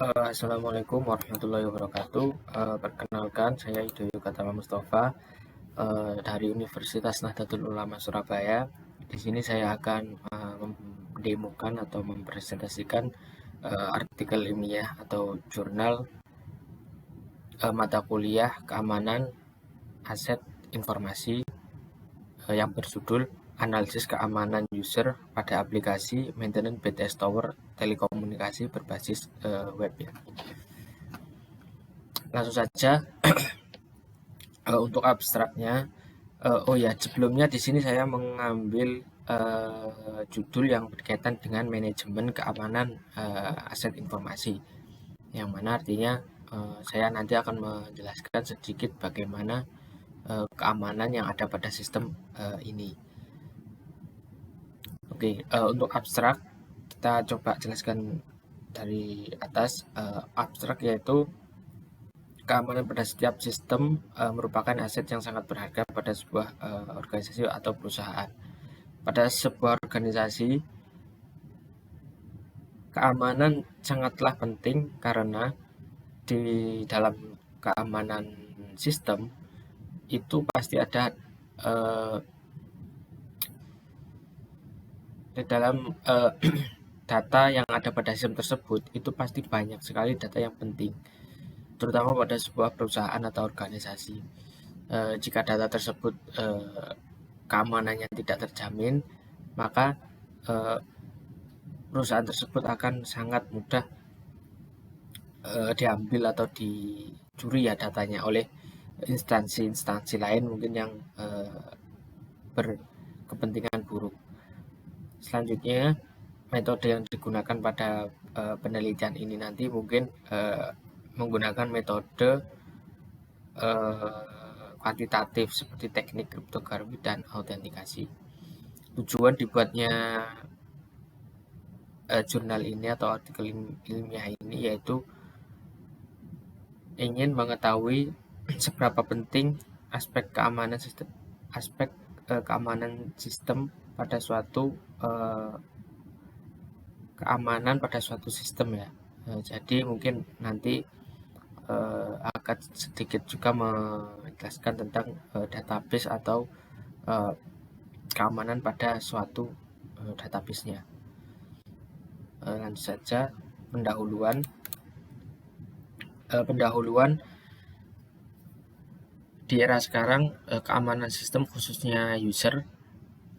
Assalamualaikum warahmatullahi wabarakatuh. Perkenalkan, saya Ido Yukatama Mustafa dari Universitas Nahdlatul Ulama Surabaya. Di sini saya akan mendemokan atau mempresentasikan artikel ilmiah atau jurnal mata kuliah keamanan aset informasi yang berjudul Analisis Keamanan User pada Aplikasi Maintenance BTS Tower Telekomunikasi berbasis web ya. Langsung saja untuk abstraknya. Sebelumnya di sini saya mengambil judul yang berkaitan dengan manajemen keamanan aset informasi, yang mana artinya saya nanti akan menjelaskan sedikit bagaimana keamanan yang ada pada sistem ini. Untuk abstrak kita coba jelaskan dari atas. Abstrak yaitu keamanan pada setiap sistem merupakan aset yang sangat berharga pada sebuah organisasi atau perusahaan. Pada sebuah organisasi, keamanan sangatlah penting karena di dalam keamanan sistem itu pasti ada di dalam data yang ada pada sistem tersebut itu pasti banyak sekali data yang penting, terutama pada sebuah perusahaan atau organisasi. Jika data tersebut keamanannya tidak terjamin, maka perusahaan tersebut akan sangat mudah diambil atau dicuri ya datanya oleh instansi-instansi lain mungkin yang berkepentingan buruk. Selanjutnya, metode yang digunakan pada penelitian ini nanti mungkin menggunakan metode kuantitatif seperti teknik kriptografi dan autentikasi. Tujuan dibuatnya jurnal ini atau artikel ilmiah ini yaitu ingin mengetahui seberapa penting aspek keamanan sistem pada suatu keamanan pada suatu sistem ya. Jadi mungkin nanti akan sedikit juga menjelaskan tentang database atau keamanan pada suatu database-nya. Lanjut saja pendahuluan. Di era sekarang keamanan sistem khususnya user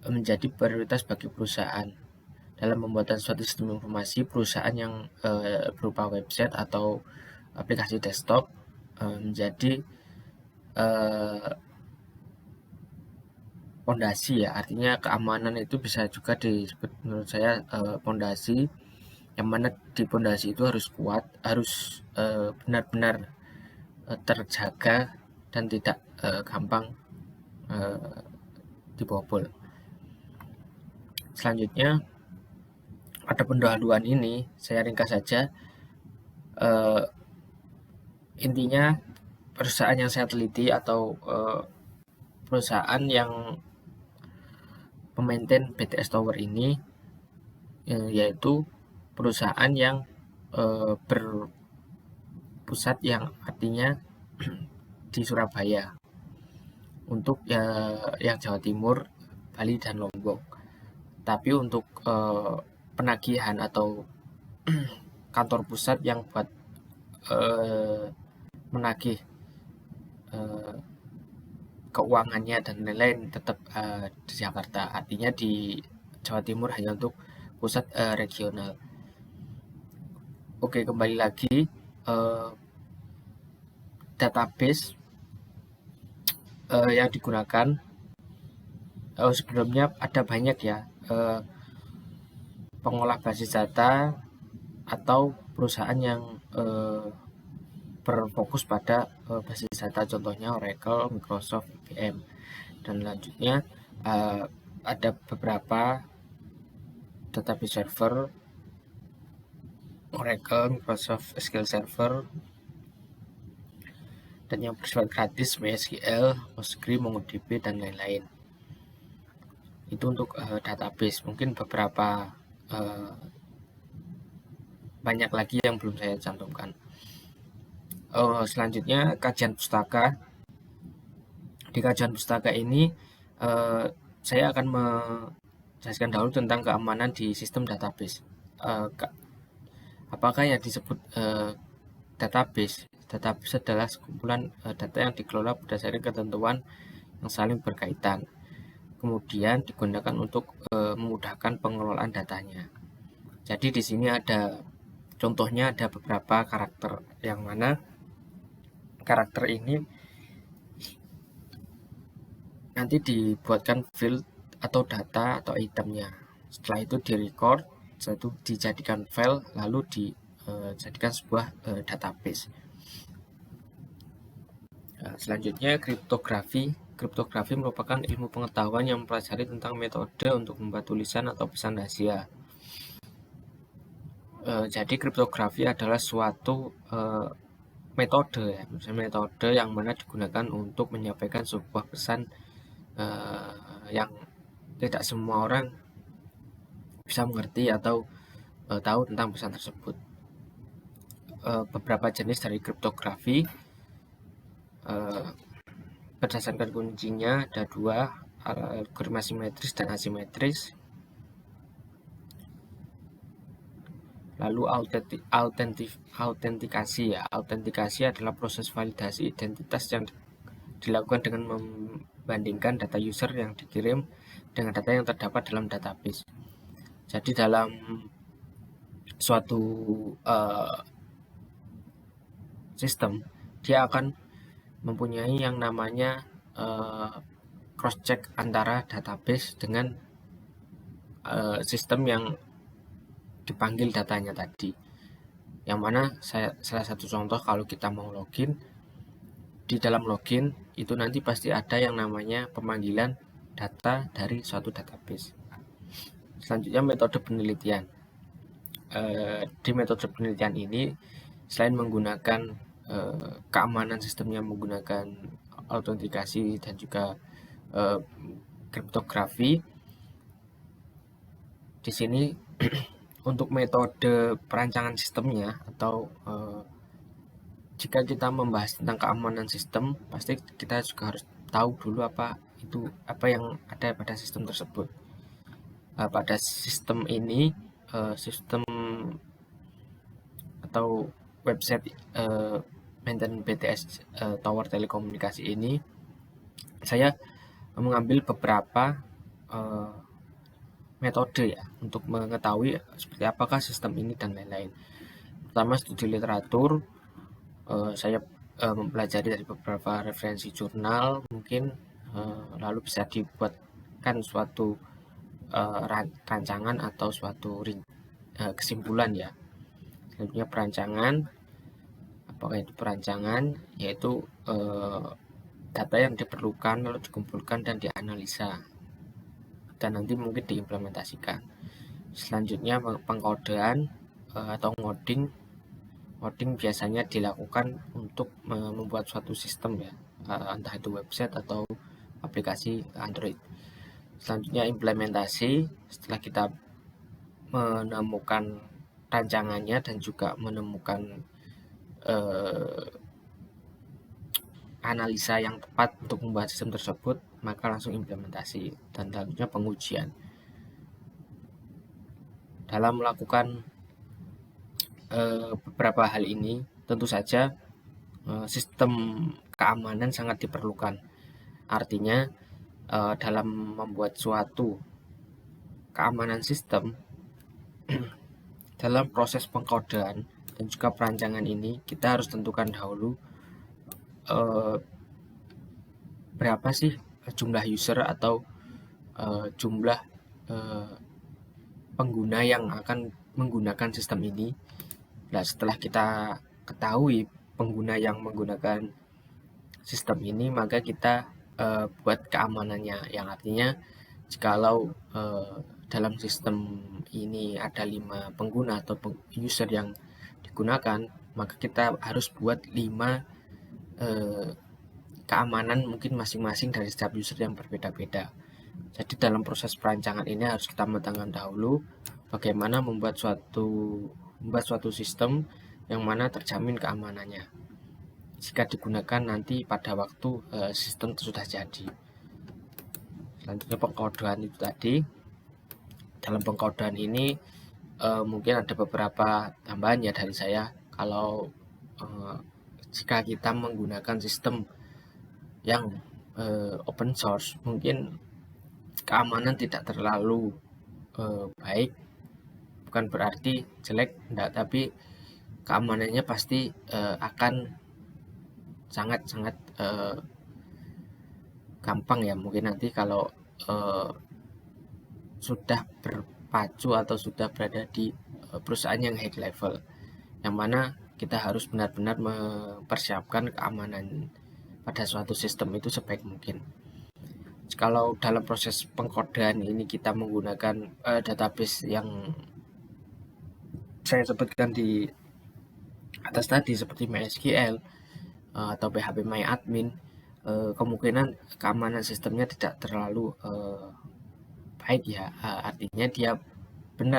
menjadi prioritas bagi perusahaan. Dalam pembuatan suatu sistem informasi, perusahaan yang berupa website atau aplikasi desktop menjadi fondasi ya. Artinya keamanan itu bisa juga disebut menurut saya fondasi, yang mana di fondasi itu harus kuat, harus benar-benar terjaga dan tidak gampang dibobol. Selanjutnya ada pendahuluan ini, saya ringkas saja. Intinya perusahaan yang saya teliti atau perusahaan yang memaintain BTS Tower ini yaitu perusahaan yang berpusat yang artinya di Surabaya untuk yang Jawa Timur, Bali dan Lombok. Tapi untuk penagihan atau kantor pusat yang buat menagih keuangannya dan lain-lain tetap di Jakarta. Artinya di Jawa Timur hanya untuk pusat regional. Oke, kembali lagi database yang digunakan sebelumnya ada banyak ya pengolah basis data atau perusahaan yang berfokus pada basis data, contohnya Oracle, Microsoft, IBM, dan selanjutnya ada beberapa database server Oracle, Microsoft SQL Server, dan yang bersifat gratis MySQL, Postgre, MongoDB, dan lain-lain. Itu untuk database. Mungkin beberapa banyak lagi yang belum saya cantumkan. Selanjutnya kajian pustaka. Di kajian pustaka ini saya akan menjelaskan dahulu tentang keamanan di sistem database. Apakah yang disebut database? Database adalah sekumpulan data yang dikelola berdasarkan ketentuan yang saling berkaitan. Kemudian digunakan untuk memudahkan pengelolaan datanya. Jadi di sini ada contohnya, ada beberapa karakter yang mana karakter ini nanti dibuatkan field atau data atau itemnya. Setelah itu direcord, setelah itu dijadikan file, lalu dijadikan sebuah database. Selanjutnya kriptografi. Kriptografi merupakan ilmu pengetahuan yang mempelajari tentang metode untuk membuat tulisan atau pesan rahasia. Jadi kriptografi adalah suatu metode ya, metode yang mana digunakan untuk menyampaikan sebuah pesan yang tidak semua orang bisa mengerti atau tahu tentang pesan tersebut. Beberapa jenis dari kriptografi berdasarkan kuncinya ada dua, algoritma simetris dan asimetris. Lalu autentikasi ya. Autentikasi adalah proses validasi identitas yang dilakukan dengan membandingkan data user yang dikirim dengan data yang terdapat dalam database. Jadi dalam suatu sistem, dia akan mempunyai yang namanya cross check antara database dengan sistem yang dipanggil datanya tadi. Yang mana salah satu contoh, kalau kita mau login, di dalam login itu nanti pasti ada yang namanya pemanggilan data dari suatu database. Selanjutnya metode penelitian. Di metode penelitian ini selain menggunakan keamanan sistemnya menggunakan autentikasi dan juga kriptografi, di sini untuk metode perancangan sistemnya atau jika kita membahas tentang keamanan sistem, pasti kita juga harus tahu dulu apa yang ada pada sistem tersebut. Pada sistem ini, sistem atau website maintenance BTS tower telekomunikasi ini, saya mengambil beberapa metode ya untuk mengetahui seperti apakah sistem ini dan lain-lain. Pertama, studi literatur. Saya mempelajari dari beberapa referensi jurnal mungkin, lalu bisa dibuatkan suatu rancangan atau suatu kesimpulan ya. Selanjutnya perancangan. Apakah itu perancangan? Yaitu data yang diperlukan lalu dikumpulkan dan dianalisa dan nanti mungkin diimplementasikan. Selanjutnya pengkodean atau ngoding. Ngoding biasanya dilakukan untuk membuat suatu sistem ya, entah itu website atau aplikasi Android. Selanjutnya implementasi. Setelah kita menemukan rancangannya dan juga menemukan analisa yang tepat untuk membuat sistem tersebut, maka langsung implementasi. Dan selanjutnya pengujian. Dalam melakukan beberapa hal ini, tentu saja sistem keamanan sangat diperlukan. Artinya dalam membuat suatu keamanan sistem, dalam proses pengkodean dan juga perancangan ini, kita harus tentukan dahulu berapa sih jumlah user atau jumlah pengguna yang akan menggunakan sistem ini. Nah, setelah kita ketahui pengguna yang menggunakan sistem ini, maka kita buat keamanannya, yang artinya jikalau dalam sistem ini ada 5 pengguna atau user yang digunakan, maka kita harus buat 5 keamanan mungkin masing-masing dari setiap user yang berbeda-beda. Jadi dalam proses perancangan ini harus kita matangkan dahulu bagaimana membuat suatu membuat suatu sistem yang mana terjamin keamanannya jika digunakan nanti pada waktu sistem sudah jadi. Selanjutnya pengkodean itu tadi. Dalam pengkodean ini mungkin ada beberapa tambahan ya dari saya. Kalau jika kita menggunakan sistem yang open source, mungkin keamanan tidak terlalu baik, bukan berarti jelek, enggak, tapi keamanannya pasti akan sangat-sangat gampang ya, mungkin nanti kalau sudah berpacu atau sudah berada di perusahaan yang high level, yang mana kita harus benar-benar mempersiapkan keamanan pada suatu sistem itu sebaik mungkin. Kalau dalam proses pengkodean ini kita menggunakan database yang saya sebutkan di atas tadi seperti MySQL atau PHP MyAdmin, kemungkinan keamanan sistemnya tidak terlalu baik ya. Artinya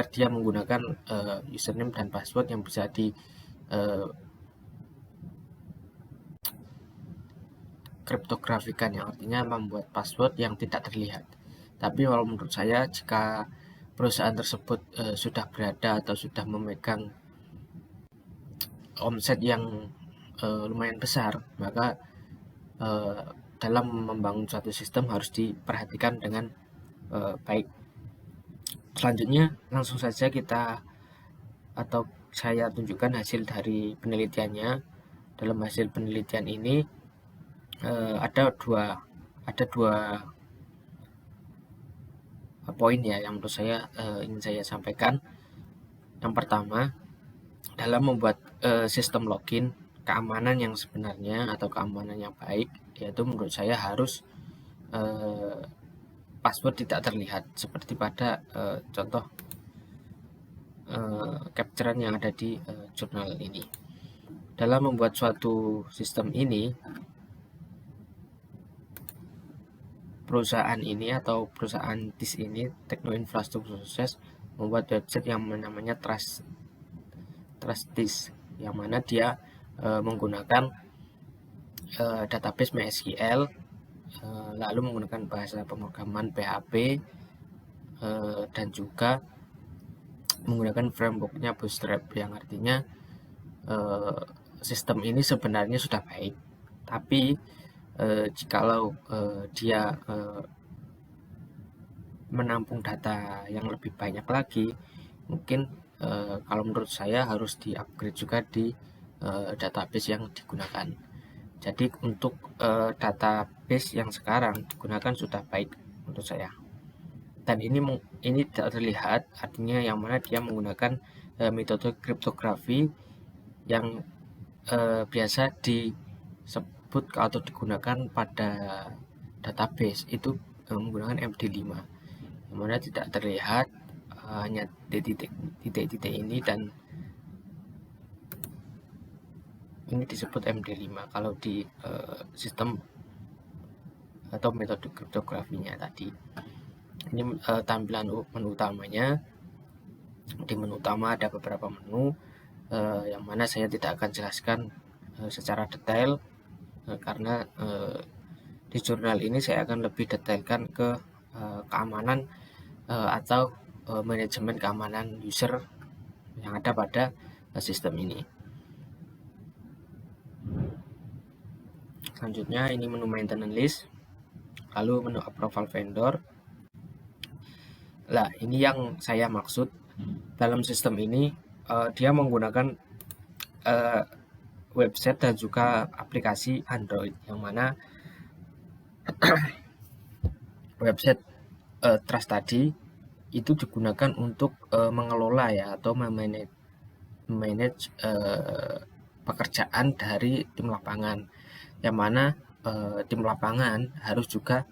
dia menggunakan username dan password yang bisa di kriptografikan, yang artinya membuat password yang tidak terlihat. Tapi kalau menurut saya, jika perusahaan tersebut sudah berada atau sudah memegang omset yang lumayan besar, maka dalam membangun suatu sistem harus diperhatikan dengan baik. Selanjutnya langsung saja saya tunjukkan hasil dari penelitiannya. Dalam hasil penelitian ini ada dua poin ya yang menurut saya ingin saya sampaikan. Yang pertama, dalam membuat sistem login, keamanan yang sebenarnya atau keamanan yang baik, yaitu menurut saya harus password tidak terlihat, seperti pada contoh capturean yang ada di jurnal ini. Dalam membuat suatu sistem ini, perusahaan ini atau perusahaan TIS ini, Tekno Infrastruktur Sukses, membuat website yang namanya TrustTIS, yang mana dia menggunakan database MySQL, lalu menggunakan bahasa pemrograman PHP, dan juga menggunakan frameworknya Bootstrap, yang artinya sistem ini sebenarnya sudah baik, tapi jikalau dia menampung data yang lebih banyak lagi, mungkin kalau menurut saya harus di-upgrade juga di database yang digunakan. Jadi untuk database yang sekarang digunakan sudah baik menurut saya. Dan ini tidak terlihat, artinya yang mana dia menggunakan metode kriptografi yang biasa disebut atau digunakan pada database itu menggunakan MD5, yang mana tidak terlihat, hanya titik-titik ini, dan ini disebut MD5 kalau di sistem atau metode kriptografinya tadi. Ini tampilan menu utamanya. Di menu utama ada beberapa menu yang mana saya tidak akan jelaskan secara detail karena di jurnal ini saya akan lebih detailkan ke keamanan atau manajemen keamanan user yang ada pada sistem ini. Selanjutnya ini menu maintenance list, lalu menu approval vendor. Nah, ini yang saya maksud. Dalam sistem ini dia menggunakan website dan juga aplikasi Android, yang mana website Trust tadi itu digunakan untuk mengelola ya atau memanage pekerjaan dari tim lapangan, yang mana tim lapangan harus juga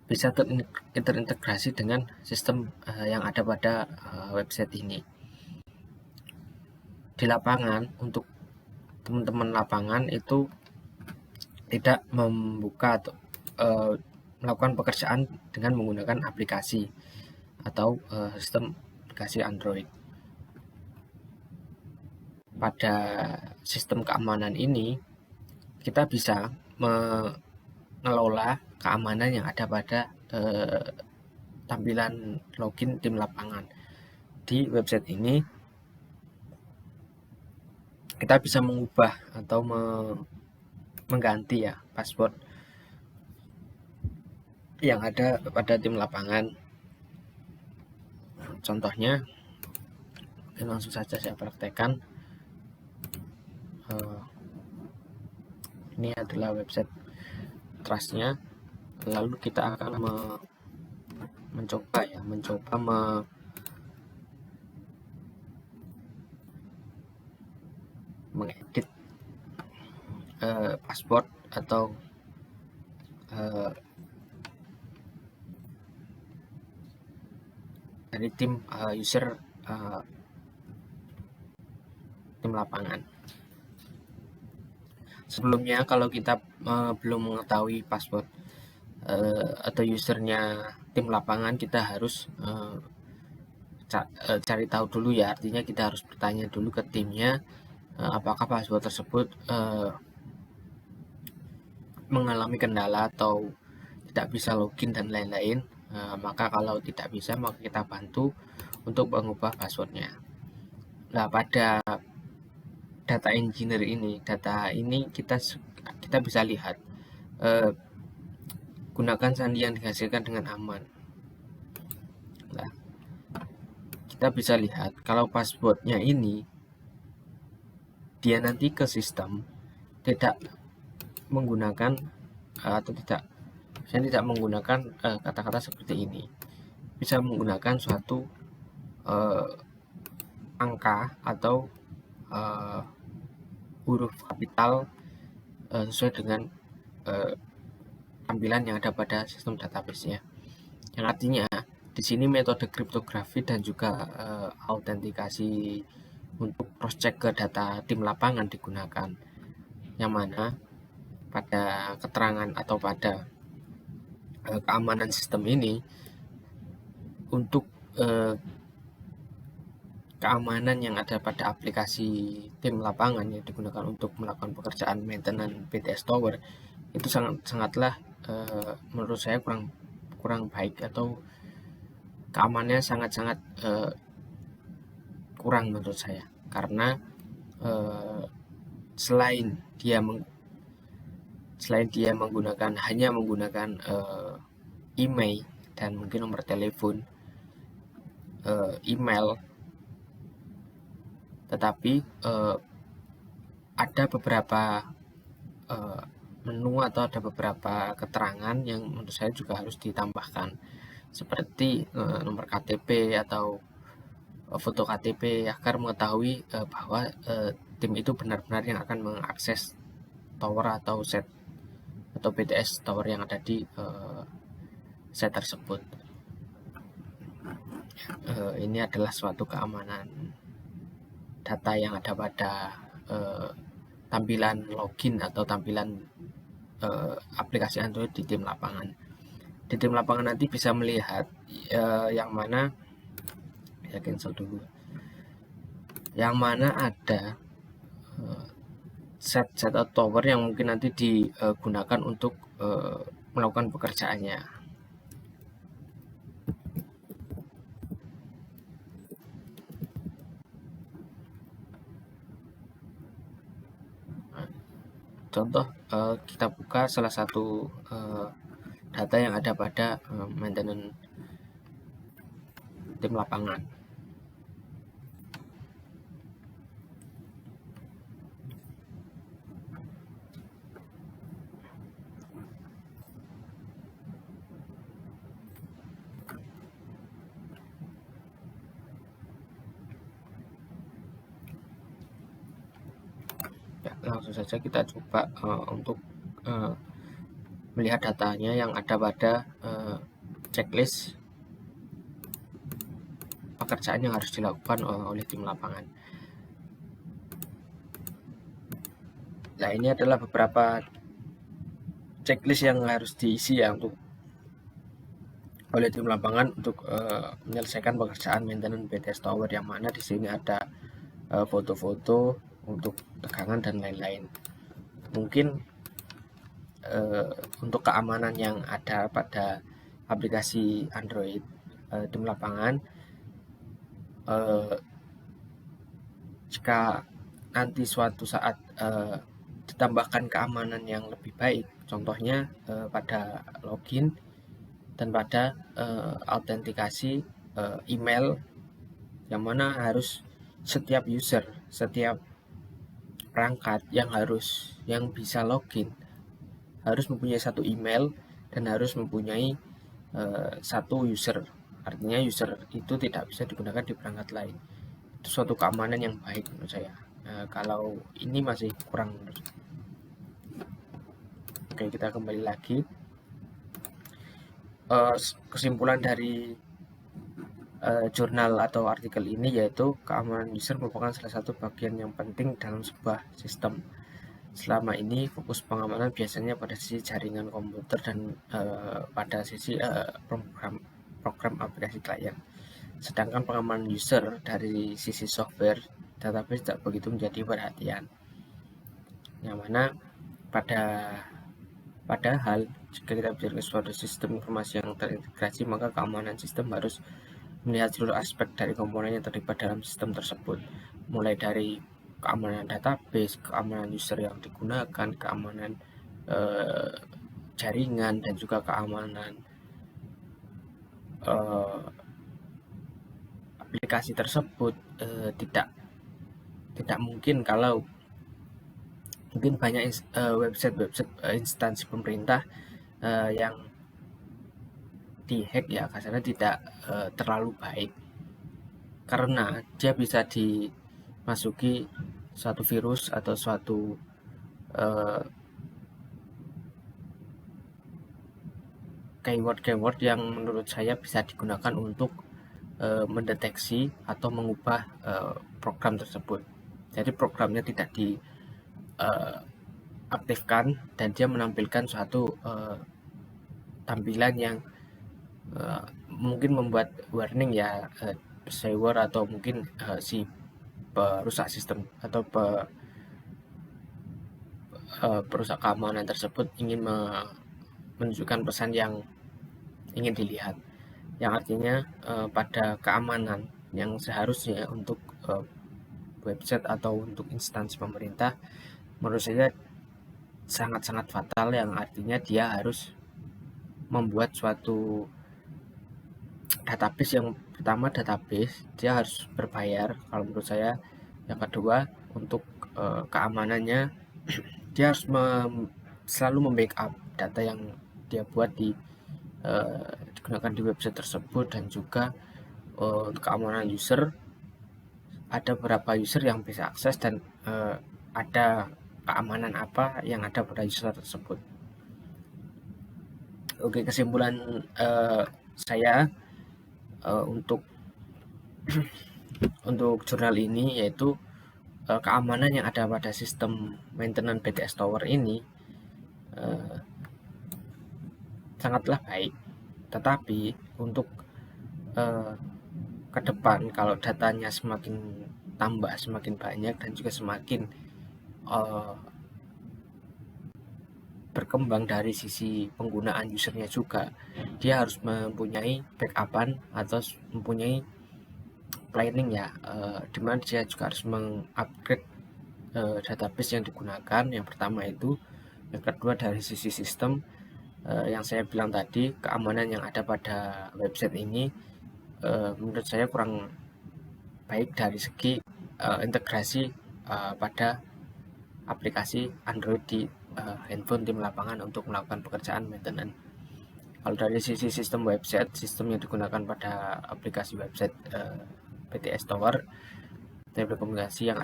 bisa terintegrasi dengan sistem yang ada pada website ini. Di lapangan, untuk teman-teman lapangan itu tidak membuka atau melakukan pekerjaan dengan menggunakan aplikasi atau sistem aplikasi Android. Pada sistem keamanan ini, kita bisa mengelola keamanan yang ada pada tampilan login tim lapangan. Di website ini, kita bisa mengubah atau mengganti ya password yang ada pada tim lapangan. Contohnya, langsung saja saya praktekkan. Ini adalah website Trustnya. Lalu kita akan mencoba mengedit password atau dari tim user tim lapangan. Sebelumnya, kalau kita belum mengetahui password atau usernya tim lapangan, kita harus cari tahu dulu ya. Artinya kita harus bertanya dulu ke timnya apakah password tersebut mengalami kendala atau tidak bisa login dan lain-lain. Maka kalau tidak bisa, maka kita bantu untuk mengubah passwordnya. Nah, pada data engineer ini, kita bisa lihat gunakan sandi yang dihasilkan dengan aman. Nah, kita bisa lihat kalau passwordnya ini dia nanti ke sistem tidak menggunakan atau tidak menggunakan kata-kata seperti ini, bisa menggunakan suatu angka atau huruf kapital sesuai dengan tampilan yang ada pada sistem database-nya. Yang artinya di sini metode kriptografi dan juga autentikasi untuk cross-check ke data tim lapangan digunakan, yang mana pada keterangan atau pada keamanan sistem ini, untuk keamanan yang ada pada aplikasi tim lapangan yang digunakan untuk melakukan pekerjaan maintenance BTS Tower, itu sangatlah menurut saya kurang baik, atau keamanannya sangat-sangat kurang menurut saya, karena selain dia hanya menggunakan email dan mungkin nomor telepon, email, tetapi ada beberapa menu atau ada beberapa keterangan yang menurut saya juga harus ditambahkan, seperti nomor KTP atau foto KTP, agar mengetahui bahwa tim itu benar-benar yang akan mengakses tower atau set atau BTS tower yang ada di set tersebut. Ini adalah suatu keamanan data yang ada pada tampilan login atau tampilan aplikasi Android di tim lapangan. Di tim lapangan nanti bisa melihat yang mana cancel dulu, yang mana ada set atau tower yang mungkin nanti digunakan untuk melakukan pekerjaannya. Contoh, kita buka salah satu data yang ada pada maintenance tim lapangan. Langsung saja kita coba untuk melihat datanya yang ada pada checklist pekerjaan yang harus dilakukan oleh tim lapangan. Nah, ini adalah beberapa checklist yang harus diisi ya untuk oleh tim lapangan untuk menyelesaikan pekerjaan maintenance BTS Tower, yang mana di sini ada foto-foto untuk tegangan dan lain-lain. Mungkin untuk keamanan yang ada pada aplikasi Android, tim lapangan jika nanti suatu saat ditambahkan keamanan yang lebih baik, contohnya pada login dan pada autentikasi email, yang mana harus setiap user, setiap perangkat yang bisa login harus mempunyai satu email dan harus mempunyai satu user. Artinya user itu tidak bisa digunakan di perangkat lain. Itu suatu keamanan yang baik menurut saya. Kalau ini masih kurang. Oke, kita kembali lagi. Kesimpulan dari jurnal atau artikel ini yaitu keamanan user merupakan salah satu bagian yang penting dalam sebuah sistem. Selama ini fokus pengamanan biasanya pada sisi jaringan komputer dan pada sisi program aplikasi klien. Sedangkan pengamanan user dari sisi software database tidak begitu menjadi perhatian. Yang mana padahal jika kita bicara suatu sistem informasi yang terintegrasi, maka keamanan sistem harus melihat seluruh aspek dari komponen yang terlibat dalam sistem tersebut, mulai dari keamanan database, keamanan user yang digunakan, keamanan jaringan, dan juga keamanan aplikasi tersebut. Tidak mungkin kalau mungkin banyak website instansi pemerintah yang dihack ya, kasarnya tidak terlalu baik, karena dia bisa dimasuki suatu virus atau suatu keyword yang menurut saya bisa digunakan untuk mendeteksi atau mengubah program tersebut. Jadi programnya tidak diaktifkan dan dia menampilkan suatu tampilan yang mungkin membuat warning ya, spyware atau mungkin si perusak sistem atau perusak keamanan tersebut ingin menunjukkan pesan yang ingin dilihat, yang artinya pada keamanan yang seharusnya untuk website atau untuk instansi pemerintah, menurut saya sangat-sangat fatal, yang artinya dia harus membuat suatu database. Yang pertama, database dia harus berbayar kalau menurut saya. Yang kedua, untuk keamanannya dia harus selalu membackup data yang dia buat digunakan di website tersebut. Dan juga untuk keamanan user, ada beberapa user yang bisa akses dan ada keamanan apa yang ada pada user tersebut. Oke, kesimpulan saya untuk jurnal ini yaitu keamanan yang ada pada sistem maintenance BTS Tower ini sangatlah baik. Tetapi untuk ke depan, kalau datanya semakin tambah, semakin banyak, dan juga semakin berkembang dari sisi penggunaan usernya juga, dia harus mempunyai backupan atau mempunyai planning ya, dimana dia juga harus mengupgrade database yang digunakan. Yang pertama itu. Yang kedua, dari sisi sistem, yang saya bilang tadi, keamanan yang ada pada website ini menurut saya kurang baik dari segi integrasi pada aplikasi Android di handphone tim lapangan untuk melakukan pekerjaan maintenance. Kalau dari sisi sistem website, sistem yang digunakan pada aplikasi website BTS Tower, telekomunikasi yang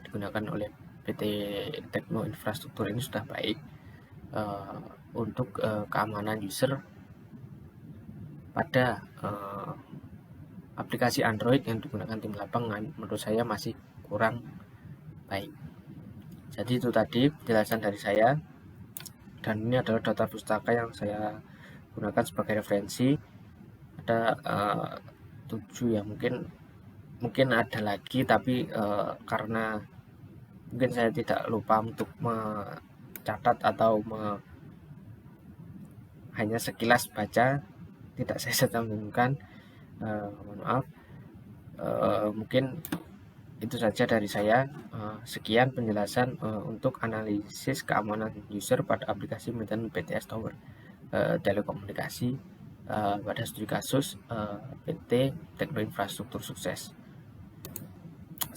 digunakan oleh PT Tekno Infrastruktur ini sudah baik. Untuk keamanan user pada aplikasi Android yang digunakan tim lapangan, menurut saya masih kurang baik. Jadi itu tadi penjelasan dari saya, dan ini adalah data pustaka yang saya gunakan sebagai referensi. ada 7 ya, mungkin ada lagi, tapi karena mungkin saya tidak lupa untuk mencatat atau hanya sekilas baca, tidak saya cantumkan, mohon maaf. Mungkin itu saja dari saya. Sekian penjelasan untuk analisis keamanan user pada aplikasi maintenance BTS Tower telekomunikasi pada studi kasus PT Tekno Infrastruktur Sukses.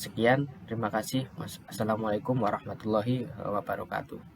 Sekian, terima kasih. Assalamualaikum warahmatullahi wabarakatuh.